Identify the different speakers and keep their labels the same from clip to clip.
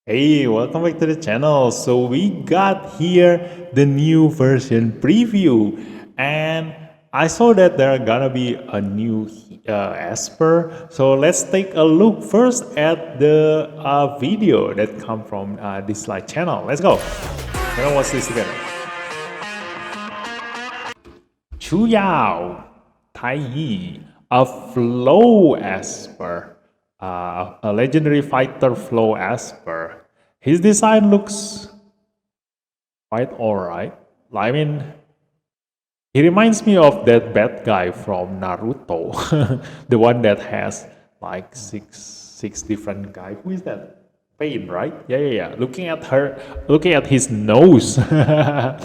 Speaker 1: Hey, welcome back to the channel. So we got here the new version preview, and I saw that there are gonna be a new Esper. So let's take a look first at the video that come from Dislyte channel. Let's go. We're gonna watch this together. YAO, Tai Yi, a flow Esper, a legendary fighter flow Esper. His design looks quite alright. I mean, he reminds me of that bad guy from Naruto, the one that has like six different guys. Who is that? Pain, right? Yeah. Looking at his nose. Yeah,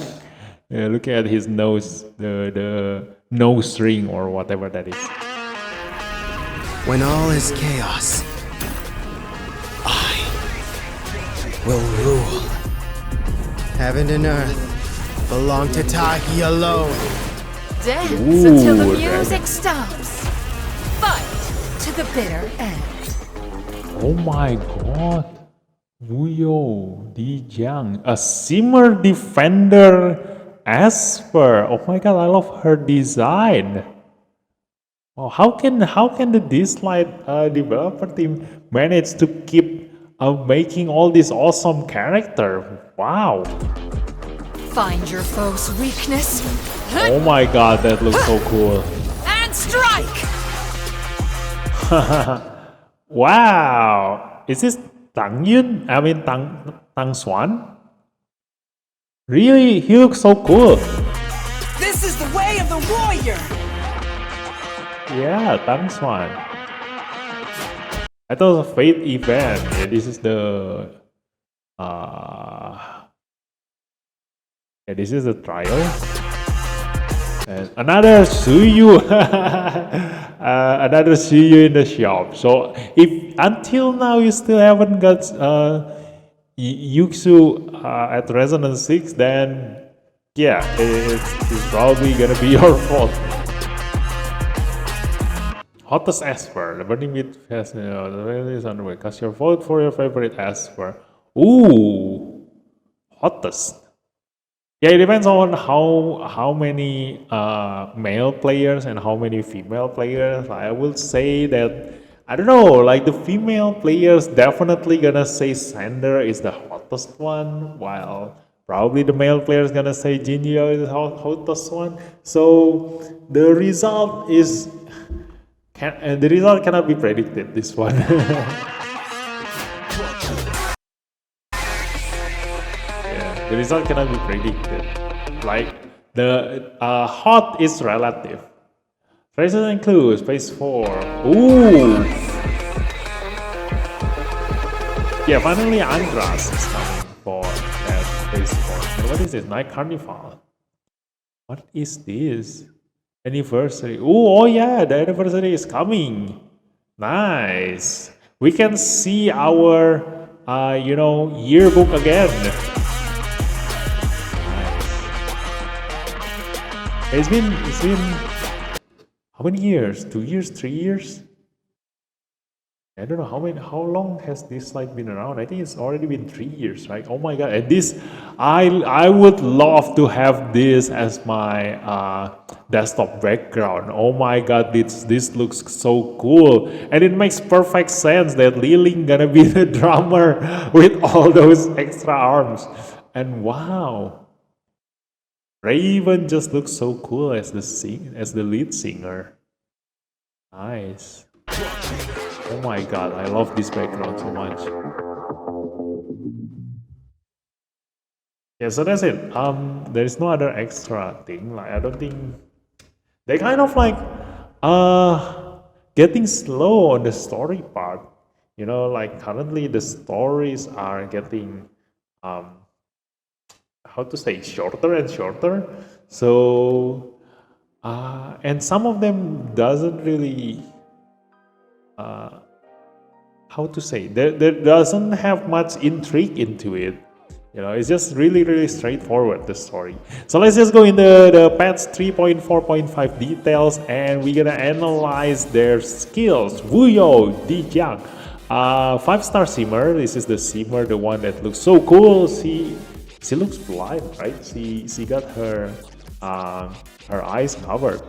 Speaker 1: looking at his nose, the nose ring or whatever that is.
Speaker 2: When all is chaos, I will rule. Heaven and earth belong to Tahi alone.
Speaker 3: Dance until the music stops. Fight to the bitter end.
Speaker 1: Oh my god. YAO, Dijang, a Simmer Defender Esper. Oh my god, I love her design. Oh, how can the Dislyte developer team manage to keep making all this awesome character? Wow.
Speaker 3: Find your foe's weakness.
Speaker 1: Oh my god, that looks so cool.
Speaker 3: And strike!
Speaker 1: Wow. Is this Tang Yun? I mean Tang Xuan? Really, he looks so cool.
Speaker 3: This is the way of the warrior!
Speaker 1: Yeah, Tang Xuan. I thought it was a fate event. Yeah, this is the this is the trial. And another CHU, another CHU in the shop. So if until now you still haven't got Yuxu at Resonance 6, then yeah, it's probably gonna be your fault. Hottest Esper, the burning meat has the value is underway. Cast your vote for your favorite Esper. Ooh, hottest. Yeah, it depends on how many male players and how many female players. I will say that I don't know. Like the female players definitely gonna say Sander is the hottest one, while probably the male players gonna say Jinjo is the hottest one. So the result is the result cannot be predicted. This one. The result cannot be predicted. Like the hot is relative. Traces and clues, phase 4. Ooh! Yeah, finally Andras is coming for that phase 4. And what is this? Night Carnival. What is this? Anniversary. Ooh, oh yeah, the anniversary is coming. Nice. We can see our, yearbook again. It's been how many years? 2 years, 3 years? I don't know how long has this been around? I think it's already been 3 years, right? Oh my god! And this, I would love to have this as my desktop background. Oh my god, this looks so cool, and it makes perfect sense that Liling gonna be the drummer with all those extra arms. And wow. Raven just looks so cool as the lead singer. Nice. Oh my god, I love this background so much. Yeah, so that's it. There is no other extra thing. Like I don't think they kind of getting slow on the story part. You know, like currently the stories are getting how to say, shorter and shorter. So and some of them doesn't really how to say, there doesn't have much intrigue into it. You know, it's just really straightforward, the story. So let's just go in the patch 3.4.5 details, and we're gonna analyze their skills. YAO, Dijang, 5-star Simmer. This is the Simmer, the one that looks so cool. She looks blind, right? She got her eyes covered.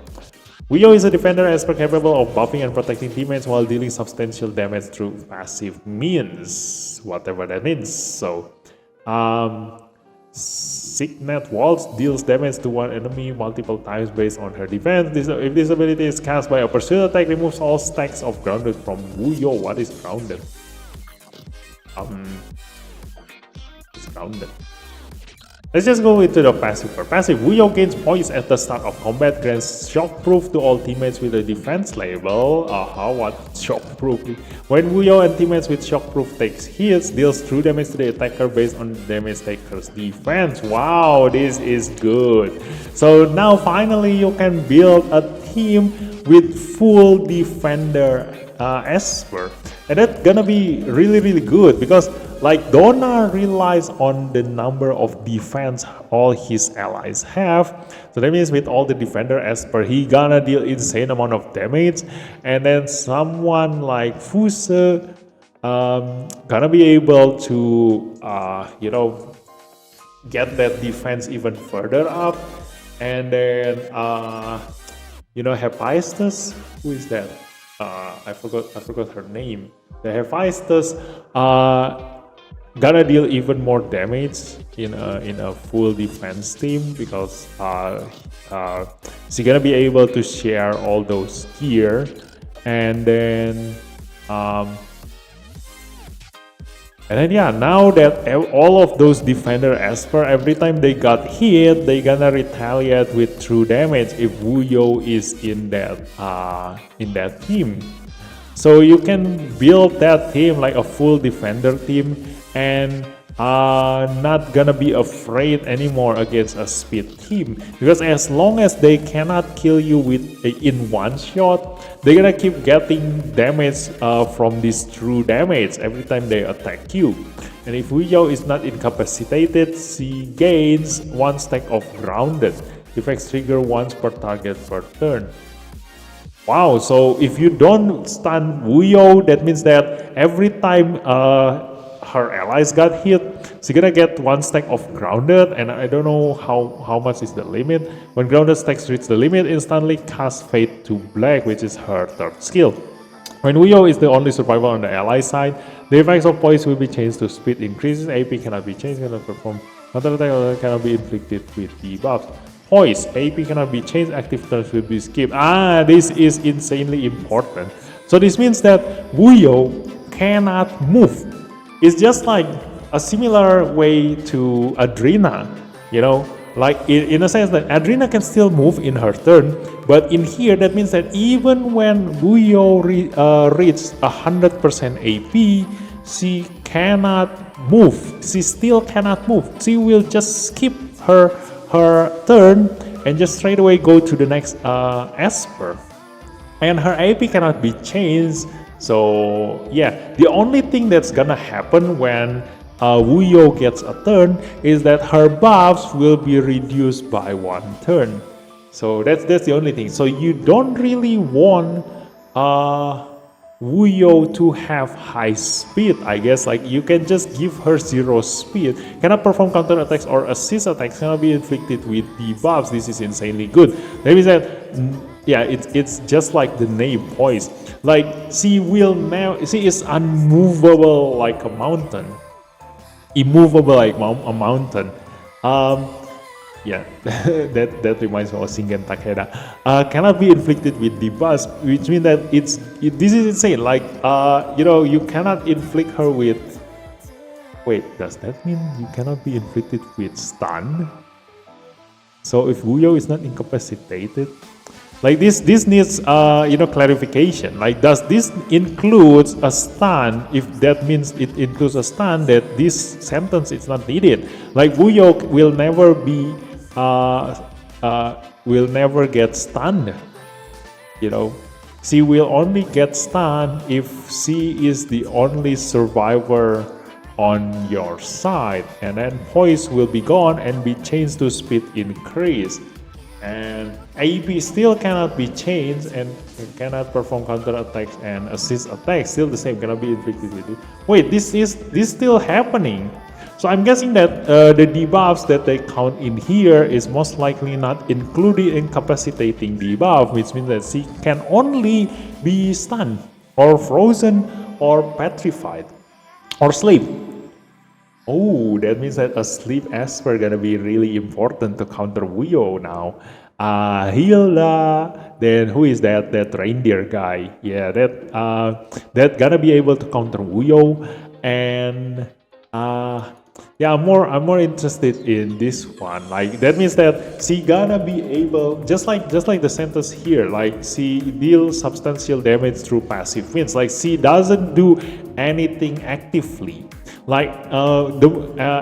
Speaker 1: YAO is a defender Esper capable of buffing and protecting teammates while dealing substantial damage through passive means, whatever that means. So, Signet Waltz deals damage to one enemy multiple times based on her defense. If this ability is cast by a pursuit attack, removes all stacks of grounded from YAO. What is grounded? It's grounded. Let's just go into the passive. For passive, YAO gains points at the start of combat, grants shockproof to all teammates with a defense label. What shockproof? When YAO and teammates with shockproof takes hits, deals true damage to the attacker based on the damage taker's defense. Wow, this is good. So now finally you can build a team with full defender Esper. And that's gonna be really good because like Donna relies on the number of defense all his allies have. So that means with all the defender Esper, he gonna deal insane amount of damage. And then someone like Fuse gonna be able to get that defense even further up. And then Hephaestus, who is that? I forgot her name. The Hephaestus gonna deal even more damage in a full defense team because she's gonna be able to share all those gear, and then now that all of those defender Esper, every time they got hit, they gonna retaliate with true damage if YAO is in that team. So you can build that team like a full defender team and not gonna be afraid anymore against a speed team, because as long as they cannot kill you in one shot, they're gonna keep getting damage from this true damage every time they attack you. And if YAO is not incapacitated, she gains 1 stack of grounded. Effects trigger once per target per turn. Wow, so if you don't stun YAO, that means that every time her allies got hit, she's gonna get 1 stack of grounded, and I don't know how much is the limit. When grounded stacks reach the limit, instantly cast Fade to Black, which is her 3rd skill. When YAO is the only survivor on the ally side, the effects of poise will be changed to speed increases, AP cannot be changed, cannot perform counter attack, or cannot be inflicted with debuffs. Poise, AP cannot be changed, active turns will be skipped. This is insanely important. So this means that YAO cannot move. It's just like a similar way to Adrena, like in a sense that Adrena can still move in her turn, but in here that means that even when YAO reaches 100% AP, she cannot move. She still cannot move. She will just skip her turn and just straight away go to the next Esper, and her AP cannot be changed. So yeah, the only thing that's gonna happen when YAO gets a turn is that her buffs will be reduced by 1 turn. So that's the only thing. So you don't really want YAO to have high speed, I guess. Like you can just give her 0 speed, cannot perform counter attacks or assist attacks, cannot be inflicted with debuffs. This is insanely good. That means that it's just like the name Poise. Like she is unmovable like a mountain, immovable like a mountain. That reminds me of Shingen Takeda. Cannot be inflicted with debuffs, which means that this is insane. Like you cannot inflict her with. Wait, does that mean you cannot be inflicted with stun? So if YAO is not incapacitated, like this needs clarification. Like, does this include a stun? If that means it includes a stun, that this sentence is not needed. Like YAO will never be will never get stunned. She will only get stunned if she is the only survivor on your side, and then poise will be gone and be changed to speed increase. And AP still cannot be changed and cannot perform counter attacks and assist attacks. Still the same, cannot be inflicted with it. Wait, this still happening. So I'm guessing that the debuffs that they count in here is most likely not included in incapacitating debuff, which means that she can only be stunned or frozen or petrified or sleep. Oh, that means that a sleep esper gonna be really important to counter YAO now. Hilda, then who is that? That reindeer guy. Yeah, that gonna be able to counter YAO, and yeah, I'm more interested in this one. Like that means that she gonna be able, just like the sentence here, like she deals substantial damage through passive means. Like she doesn't do anything actively. Like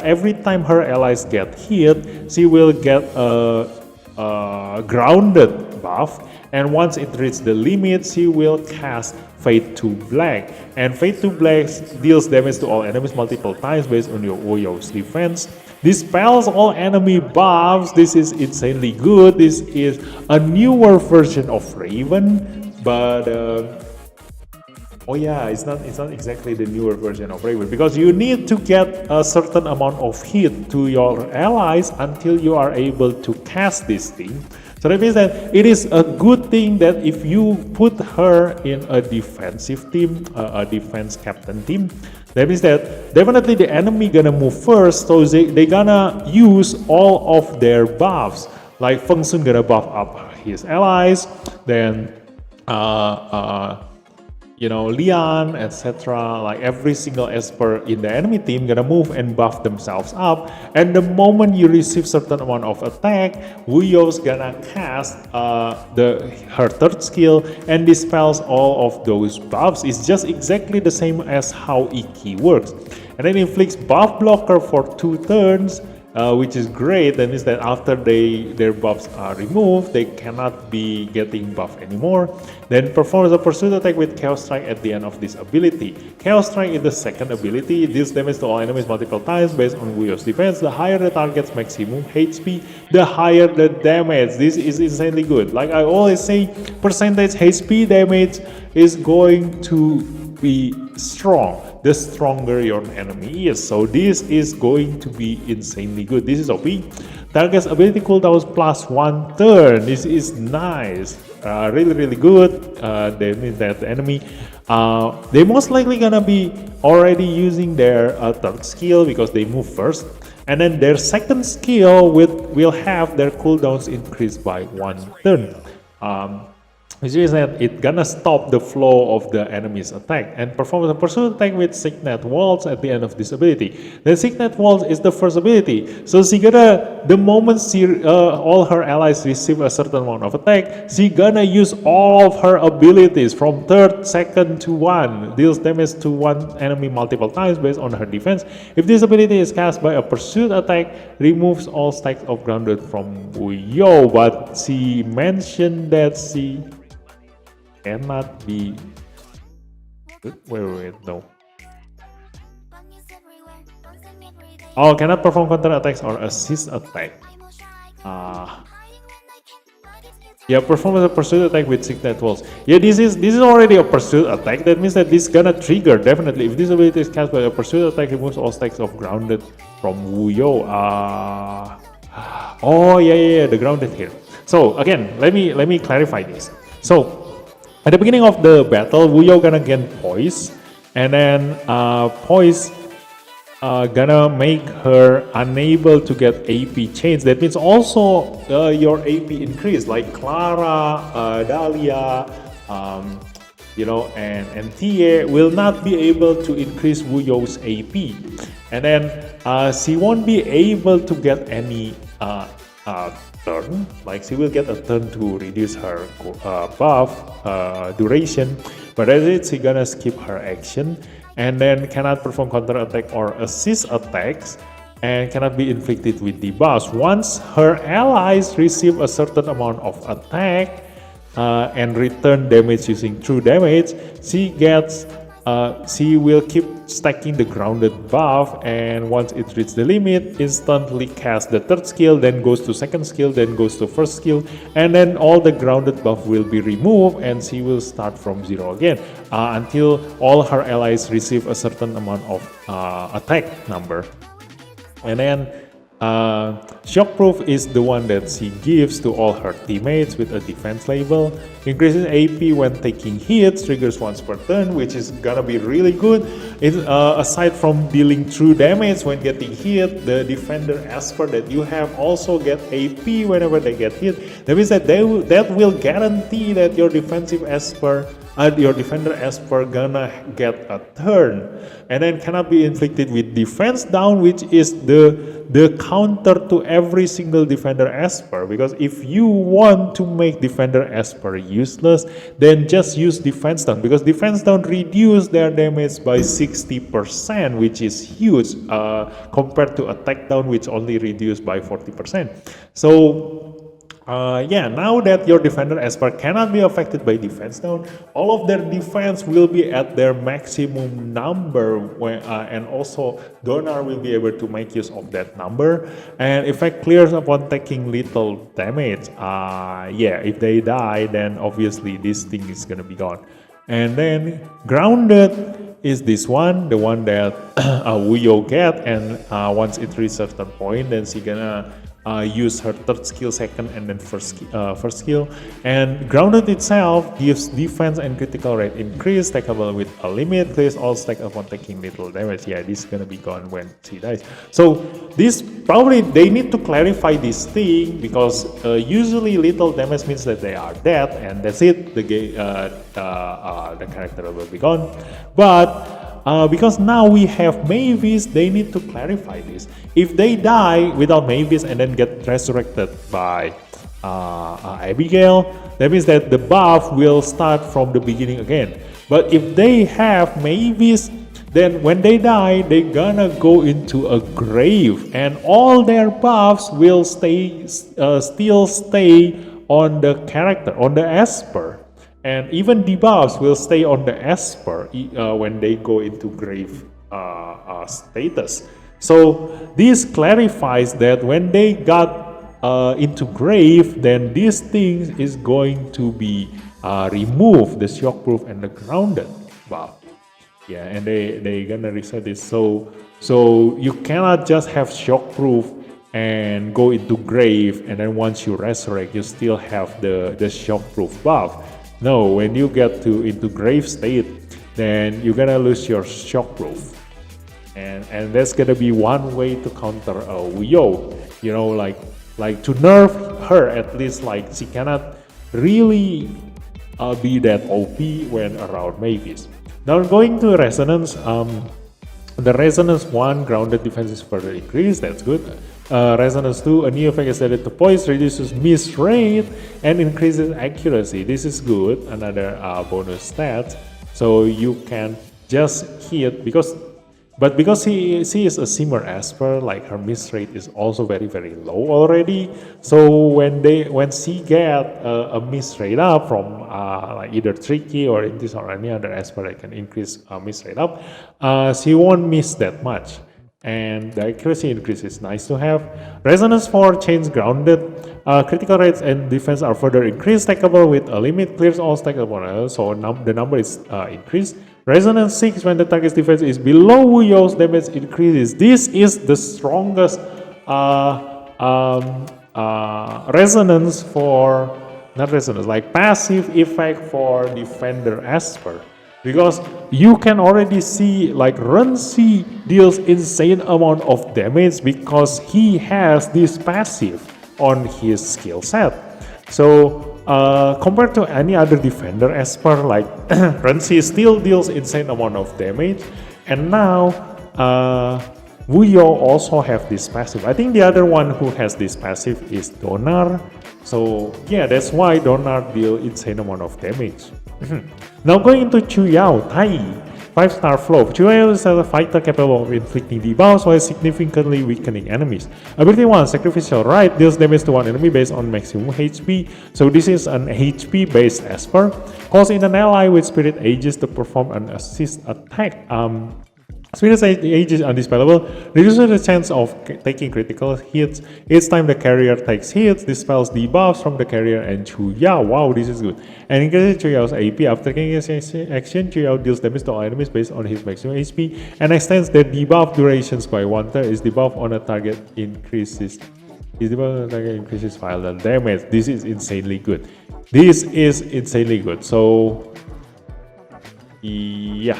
Speaker 1: every time her allies get hit, she will get a grounded buff, and once it reaches the limit, she will cast Fade to Black. And Fade to Black deals damage to all enemies multiple times based on your YAO's defense. Dispels all enemy buffs. This is insanely good. This is a newer version of Raven, but oh yeah, it's not exactly the newer version of Raven, because you need to get a certain amount of hit to your allies until you are able to cast this thing. So that means that it is a good thing that if you put her in a defensive team, a defense captain team, that means that definitely the enemy gonna move first, so they gonna use all of their buffs. Like Feng Sun gonna buff up his allies, then Lian, etc. Like every single esper in the enemy team gonna move and buff themselves up. And the moment you receive certain amount of attack, YAO's gonna cast her third skill and dispels all of those buffs. It's just exactly the same as how Iki works. And then inflicts buff blocker for 2 turns. Which is great. That means that after their buffs are removed, they cannot be getting buff anymore. Then performs a pursuit attack with Chaos Strike at the end of this ability. Chaos Strike is the second ability. It deals damage to all enemies multiple times based on YAO's defense. The higher the target's maximum HP, the higher the damage. This is insanely good. Like I always say, percentage HP damage is going to be strong the stronger your enemy is. So this is going to be insanely good. This is OP. Target's ability cooldowns plus 1 turn. This is nice. Really good. That means that the enemy, they most likely gonna be already using their third skill because they move first. And then their second skill will have their cooldowns increased by 1 turn. Which is that it's gonna stop the flow of the enemy's attack and performs a pursuit attack with Signet Waltz at the end of this ability. The Signet Waltz is the first ability, so she gonna, the moment all her allies receive a certain amount of attack, she gonna use all of her abilities from third, second to 1, deals damage to 1 enemy multiple times based on her defense. If this ability is cast by a pursuit attack, removes all stacks of grounded from YAO, but she mentioned that she cannot be. Wait, no. Oh, cannot perform counter attacks or assist attack. Yeah, perform a pursuit attack with Signet Waltz. Yeah, this is already a pursuit attack. That means that this is gonna trigger definitely. If this ability is cast by a pursuit attack, removes all stacks of grounded from YAO. Oh yeah, the grounded here. So again, let me clarify this. So at the beginning of the battle, YAO gonna gain poise, and then poise gonna make her unable to get AP change. That means also your AP increase, like Clara, Dahlia, and Tie will not be able to increase YAO's AP, and then she won't be able to get any turn, like she will get a turn to reduce her buff duration, but that's it, she gonna skip her action, and then cannot perform counter attack or assist attacks, and cannot be inflicted with debuffs. Once her allies receive a certain amount of attack and return damage using true damage, she gets she will keep stacking the grounded buff, and once it reaches the limit, instantly cast the third skill, then goes to second skill, then goes to first skill, and then all the grounded buff will be removed, and she will start from zero again until all her allies receive a certain amount of attack number. And then Shockproof is the one that she gives to all her teammates with a defense label. Increases AP when taking hits, triggers once per turn, which is gonna be really good. Aside from dealing true damage when getting hit, the defender Esper that you have also get AP whenever they get hit. That means that that will guarantee that your defensive Esper, your defender Esper gonna get a turn, and then cannot be inflicted with defense down, which is the counter to every single defender Esper. Because if you want to make defender Esper useless, then just use defense down, because defense down reduce their damage by 60%, which is huge compared to attack down, which only reduced by 40%. So yeah, now that your defender Esper cannot be affected by defense down, all of their defense will be at their maximum number, and also Donar will be able to make use of that number. And effect clears upon taking little damage. Yeah, if they die, then obviously this thing is gonna be gone. And then grounded is this one, the one that YAO get, and once it reaches a certain point, then she gonna use her third skill second and then first skill. And grounded itself gives defense and critical rate increase, stackable with a limit, clears all stack upon taking little damage. Yeah, this is gonna be gone when she dies. So this probably they need to clarify this thing, because usually little damage means that they are dead and that's it. The character will be gone. But because now we have Mavis, they need to clarify this. If they die without Mavis and then get resurrected by Abigail, that means that the buff will start from the beginning again. But if they have Mavis, then when they die, they're gonna go into a grave, and all their buffs will still stay on the character, on the Esper. And even debuffs will stay on the Esper when they go into grave status. So this clarifies that when they got into grave, then this thing is going to be removed, the shockproof and the grounded buff. Yeah, and they gonna reset this. So you cannot just have shockproof and go into grave, and then once you resurrect, you still have the shockproof buff. No, when you get into grave state, then you're gonna lose your shockproof, and that's gonna be one way to counter YAO. You know, like to nerf her, at least like she cannot really be that OP when around Mavis. Now going to resonance, the resonance 1 grounded defense is further increased. That's good. Resonance 2, a new effect is added to poise, reduces miss rate and increases accuracy. This is good, another bonus stat. So you can just hit, because she is a Simmer Esper, like her miss rate is also very very low already. So when she get a miss rate up from like either Tricky or Intis or any other Esper that can increase miss rate up, she won't miss that much. And the accuracy increase is nice to have. Resonance 4 change grounded. Critical rates and defense are further increased, stackable with a limit, clears all stackable. So the number is increased. Resonance 6, when the target's defense is below YAO's damage increases. This is the strongest resonance for, not resonance, like passive effect for defender Esper. Because you can already see like Renzi deals insane amount of damage because he has this passive on his skill set. So compared to any other defender Esper, like Renzi still deals insane amount of damage, and now YAO also have this passive. I think the other one who has this passive is Donar. So yeah, that's why Donar deal insane amount of damage. Now going into CHU YAO, 5-star flow. CHU is a fighter capable of inflicting debuffs while significantly weakening enemies. Ability 1, Sacrificial Rite, deals damage to one enemy based on maximum HP. So this is an HP based Esper. Calls in an ally with Spirit Aegis to perform an assist attack. Spirit Aegis is undispellable, reduces the chance of taking critical hits each time the carrier takes hits, dispels debuffs from the carrier and CHU. Wow, this is good. And increases CHU's AP. After taking his action, CHU deals damage to all enemies based on his maximum HP and extends their debuff durations by 1/3. His debuff on a target increases. His debuff on a target increases final damage. This is insanely good. This is insanely good. So, yeah.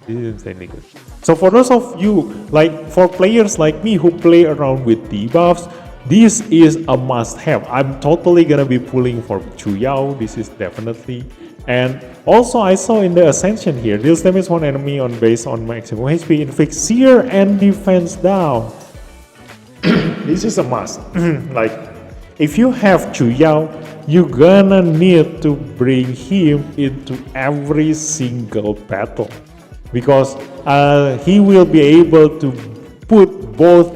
Speaker 1: This is insanely good. So for those of you, like for players like me who play around with debuffs, this is a must-have. I'm totally gonna be pulling for CHU. This is definitely. And also I saw in the Ascension here, deals damage one enemy on base on maximum HP, inflicts Seer and defense down. This is a must. Like if you have CHU, you're gonna need to bring him into every single battle. Because he will be able to put both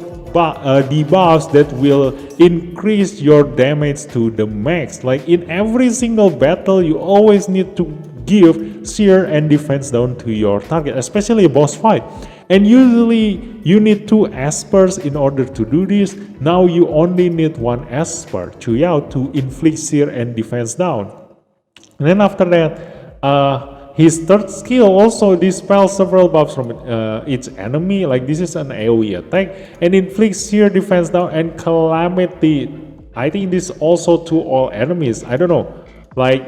Speaker 1: debuffs that will increase your damage to the max. Like in every single battle, you always need to give Seer and defense down to your target, especially a boss fight. And usually you need 2 Espers in order to do this. Now you only need 1 Esper, CHU, to inflict Seer and defense down. And then after that, his third skill also dispels several buffs from each enemy. Like this is an AoE attack and inflicts Seer defense down and Calamity. I think this also to all enemies. I don't know. Like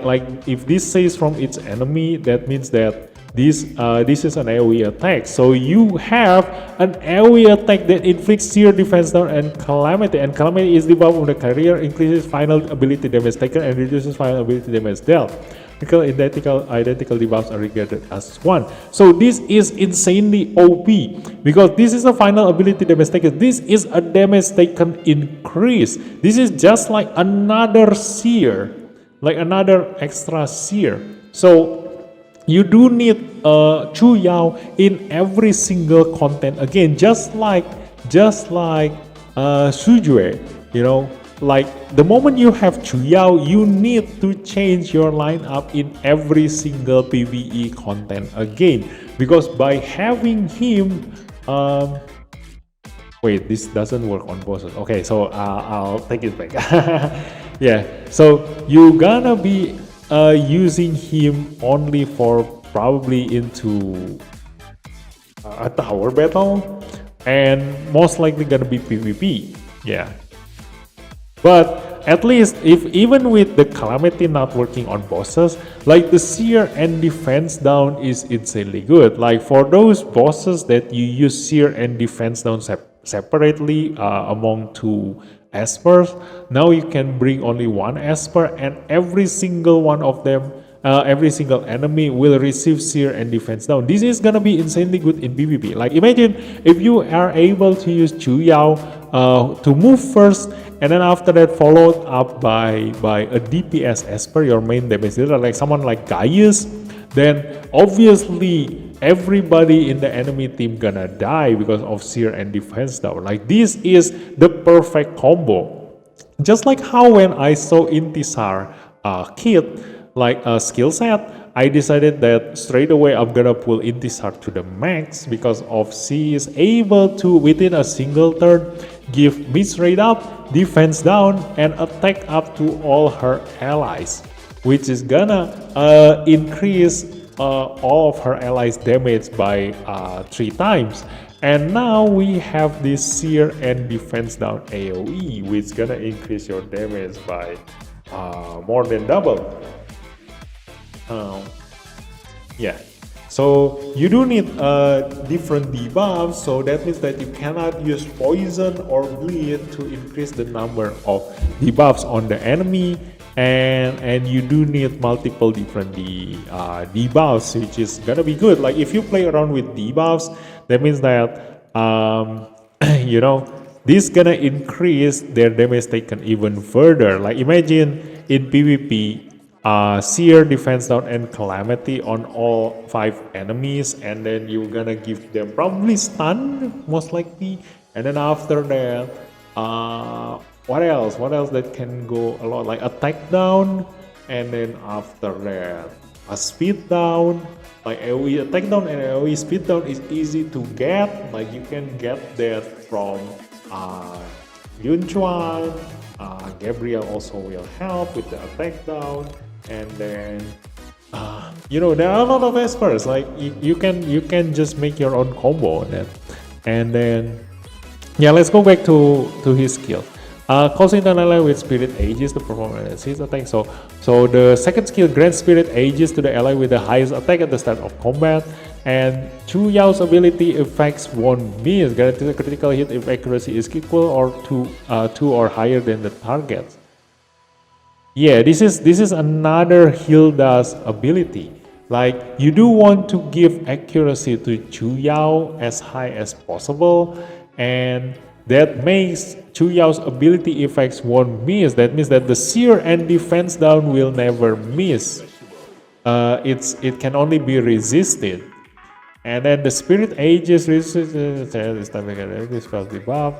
Speaker 1: if this says from each enemy, that means that this is an AoE attack. So you have an AoE attack that inflicts Seer defense down and Calamity. And Calamity is the buff of the carrier, increases final ability damage taken and reduces final ability damage dealt. Because identical debuffs are regarded as 1. So this is insanely OP because this is a final ability damage taken. This is a damage taken increase. This is just like another Seer, like another extra Seer. So you do need CHU in every single content again, just like Sujue, you know. Like the moment you have CHU, you need to change your lineup in every single PvE content again, because by having him, wait, this doesn't work on bosses. Okay, so I'll take it back. Yeah, so you're gonna be using him only for probably into a tower battle, and most likely gonna be PvP. Yeah. But at least if even with the Calamity not working on bosses, like the Seer and defense down is insanely good. Like for those bosses that you use Seer and defense down separately among 2 Espers, now you can bring only 1 Esper and every single one of them, every single enemy will receive Seer and defense down. This is gonna be insanely good in PvP. Like imagine if you are able to use CHU to move first, and then after that followed up by a DPS Esper, your main damage dealer, like someone like Gaius, then obviously everybody in the enemy team gonna die because of Seer and defense down. Like this is the perfect combo. Just like how when I saw Intisar kit, like a skill set, I decided that straight away I'm gonna pull Intisar to the max because of she is able to within a single turn give miss rate up, defense down, and attack up to all her allies, which is gonna increase all of her allies damage by 3 times. And now we have this Seer and defense down AoE, which is gonna increase your damage by more than double. Yeah, so you do need different debuffs, so that means that you cannot use poison or bleed to increase the number of debuffs on the enemy, and you do need multiple different debuffs, which is gonna be good. Like if you play around with debuffs, that means that you know, this gonna increase their damage taken even further. Like imagine in PvP, Seer, Defense Down, and Calamity on all 5 enemies, and then you're gonna give them probably stun, most likely. And then after that, what else? What else that can go a lot? Like attack down, and then after that, a speed down. Like AoE attack down and AoE speed down is easy to get. Like you can get that from Yun Chuan. Gabriel also will help with the attack down. And then you know, there are a lot of espers. Like you can just make your own combo on that. And then yeah, let's go back to his skill. Causing an ally with Spirit Aegis to perform his attack. So the second skill grants Spirit Aegis to the ally with the highest attack at the start of combat. And Chu Yao's ability effects won't miss. Guarantees a critical hit if accuracy is equal or 2 or higher than the target. Yeah, this is another Hilda's ability. Like you do want to give accuracy to Chu Yao as high as possible, and that makes Chu Yao's ability effects won't miss. That means that the Seer and Defense Down will never miss. It can only be resisted. And then the Spirit Aegis resistance is time again. This spell debuff.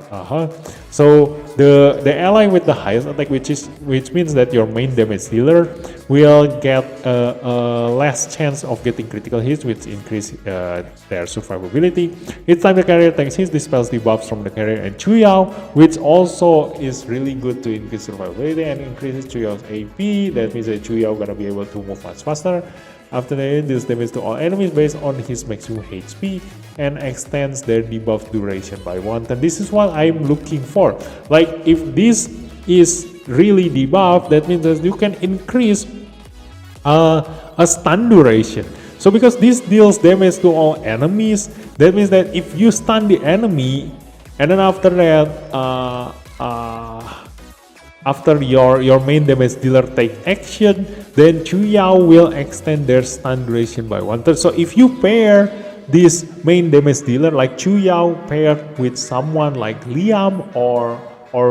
Speaker 1: So the ally with the highest attack, which means that your main damage dealer will get less chance of getting critical hits, which increase their survivability. Each time the carrier takes hits, dispels debuffs from the carrier and Chu Yao, which also is really good to increase survivability and increases Chu Yao's AP. That means that Chu Yao gonna be able to move much faster. After that, deals damage to all enemies based on his maximum HP and extends their debuff duration by 1 turn. This is what I'm looking for. Like if this is really debuff, that means that you can increase a stun duration. So because this deals damage to all enemies, that means that if you stun the enemy, and then after that, after your main damage dealer take action, then Chu Yao will extend their stun duration by 1 turn. So if you pair this main damage dealer like Chu Yao paired with someone like Liam or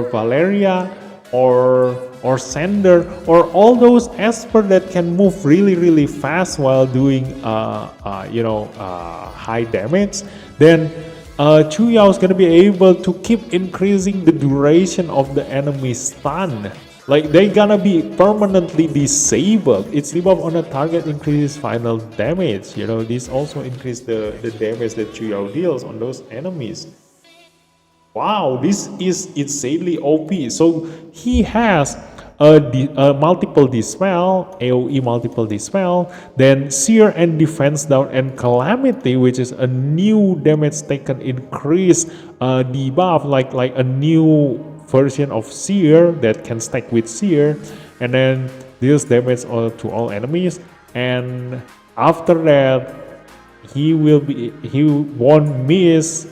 Speaker 1: Valeria or Sander or all those esper that can move really fast while doing high damage, then Chu Yao is gonna be able to keep increasing the duration of the enemy stun. Like they're gonna be permanently disabled. Its debuff on a target increases final damage. You know, this also increases the damage that Chu Yao deals on those enemies. Wow, this is insanely OP. So he has a multiple dispel, AoE multiple dispel, then Seer and Defense Down and Calamity, which is a new damage taken increase debuff, like a new version of Seer that can stack with Seer, and then deals damage to all enemies. And after that, he won't miss.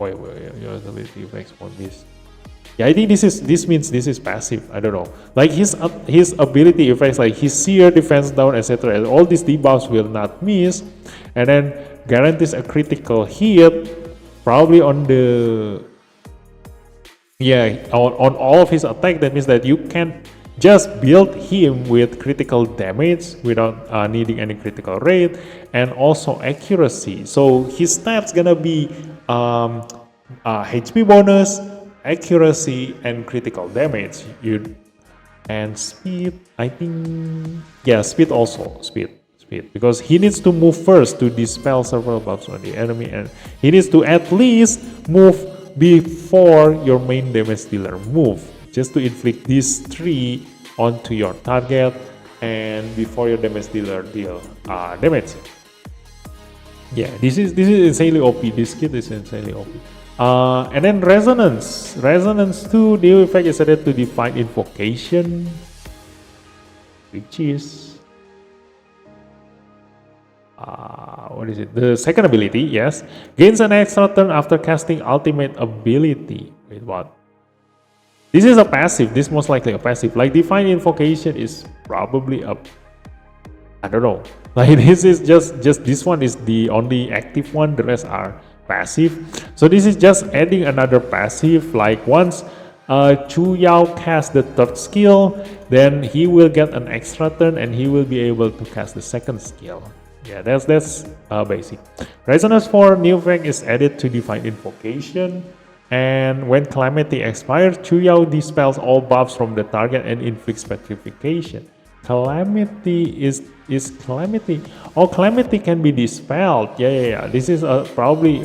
Speaker 1: Wait, your ability effects won't miss. Yeah, I think this means this is passive. I don't know. Like his ability effects, like his Seer, Defense Down, etc. All these debuffs will not miss, and then guarantees a critical hit, probably on the on all of his attack. That means that you can just build him with critical damage without needing any critical rate, and also accuracy. So his stats gonna be HP bonus, accuracy, and critical damage. And speed, I think, yeah, speed also, speed, because he needs to move first to dispel several buffs on the enemy, and he needs to at least move before your main damage dealer move, just to inflict these 3 onto your target, and before your damage dealer deal damage. Yeah, this is insanely OP. This kit is insanely OP. And then Resonance 2, the effect is added to Divine Invocation, which is what is it? The second ability, yes. Gains an extra turn after casting ultimate ability. Wait, what? This is a passive. This most likely a passive. Like Divine Invocation is probably a, I don't know. Like this is just this one is the only active one. The rest are passive. So this is just adding another passive. Like once Chu Yao casts the third skill, then he will get an extra turn and he will be able to cast the second skill. Yeah, that's basic. Resonance for new effect is added to Divine Invocation, and when Calamity expires, Chu Yao dispels all buffs from the target and inflicts petrification. Calamity is Calamity. Oh, Calamity can be dispelled. Yeah. This is probably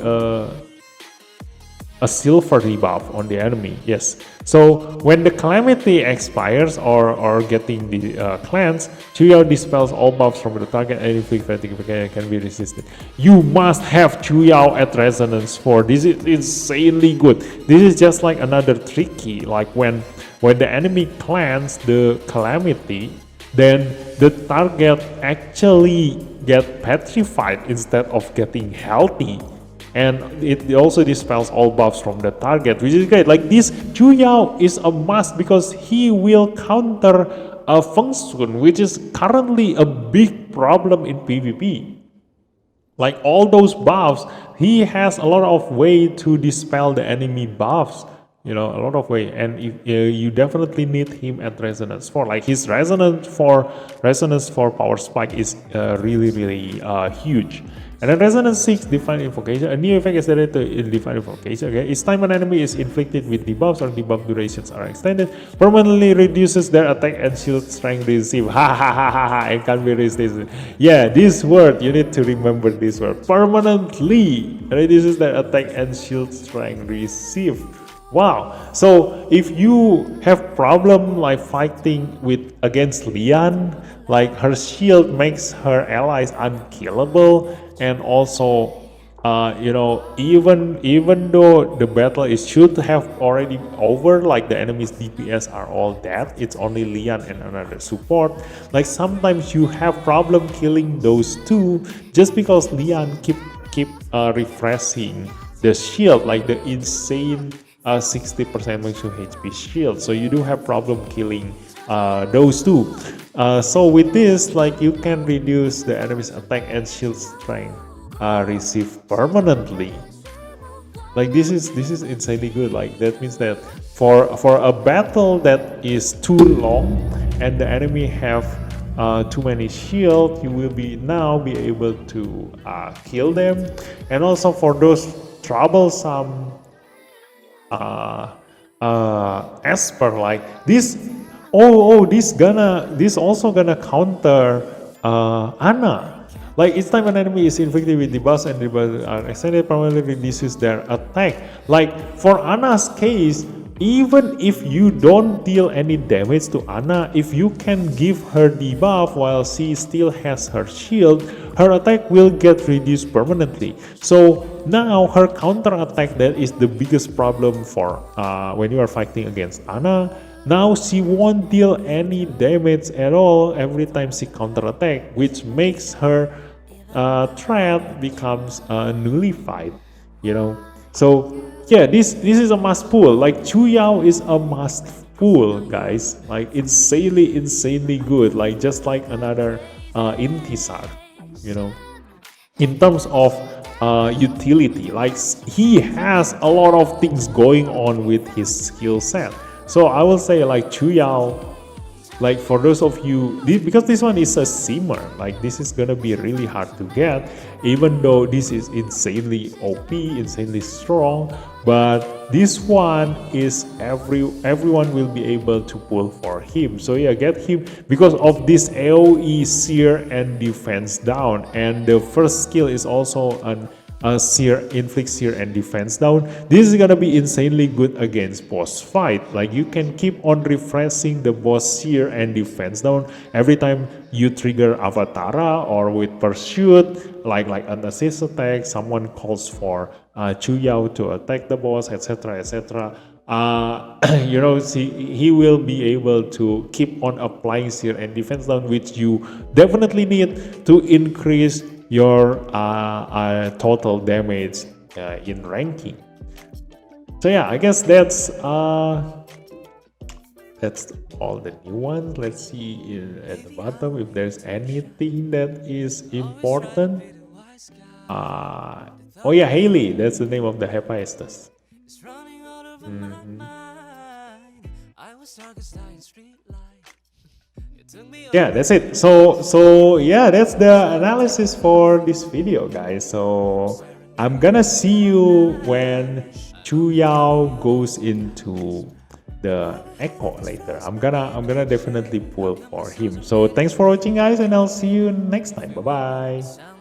Speaker 1: a silver debuff on the enemy. Yes. So when the Calamity expires or getting the cleanse, Chu Yao dispels all buffs from the target and inflict petrification can be resisted. You must have Chu Yao at Resonance 4. This is insanely good. This is just like another tricky, like when the enemy cleanse the Calamity, then the target actually get petrified instead of getting healthy. And it also dispels all buffs from the target, which is great. Like this, Chu Yao is a must because he will counter a Feng Sun, which is currently a big problem in PvP. Like all those buffs, he has a lot of way to dispel the enemy buffs. A lot of way, and you definitely need him at Resonance 4. Like his Resonance 4 power spike is really huge. And then Resonance 6 Divine Invocation, a new effect is added to Divine Invocation. Okay, each time an enemy is inflicted with debuffs or debuff durations are extended, permanently reduces their attack and shield strength receive. It can be resisted. Yeah, this word, you need to remember this word. Permanently reduces their attack and shield strength receive. Wow. So if you have problem like fighting against Lian, like her shield makes her allies unkillable, and also even though the battle should have already over, like the enemy's DPS are all dead, it's only Lian and another support. Like sometimes you have problem killing those two just because Lian keep refreshing the shield, like the insane 60% maximum HP shield. So you do have problem killing those two. So with this, like you can reduce the enemy's attack and shield strength receive permanently. Like this is insanely good. Like that means that for a battle that is too long and the enemy have too many shield, you will be able to kill them. And also for those troublesome Esper, like this, this also gonna counter Ana. Like each time an enemy is inflicted with debuffs and debuffs are extended, permanently reduces their attack. Like for Ana's case, even if you don't deal any damage to Ana, if you can give her debuff while she still has her shield, her attack will get reduced permanently. So now her counter attack, that is the biggest problem for when you are fighting against Ana. Now she won't deal any damage at all every time she counter attack, which makes her threat becomes nullified. So yeah, this is a must pull. Like Chu Yao is a must pull, guys. Like insanely good. Like just like another Intisar, in terms of utility. Like he has a lot of things going on with his skill set. So I will say like Chu Yao, like for those of you, because this one is a simmer, like this is gonna be really hard to get, even though this is insanely OP, insanely strong, but this one is everyone will be able to pull for him. So yeah, get him because of this AoE sear and defense down, and the first skill is also an sear, inflict sear and defense down. This is gonna be insanely good against boss fight. Like you can keep on refreshing the boss sear and defense down every time you trigger Avatara or with pursuit, like an assist attack, someone calls for Chu Yao to attack the boss, etc. He will be able to keep on applying sear and defense down, which you definitely need to increase your total damage in ranking. So yeah, I guess that's all the new ones. Let's see at the bottom if there's anything that is important. Oh yeah, Haley, that's the name of the Hephaestus. Yeah, that's it. So yeah, that's the analysis for this video, guys. So I'm gonna see you when Chu goes into the echo later. I'm gonna definitely pull for him. So thanks for watching, guys, and I'll see you next time. Bye bye.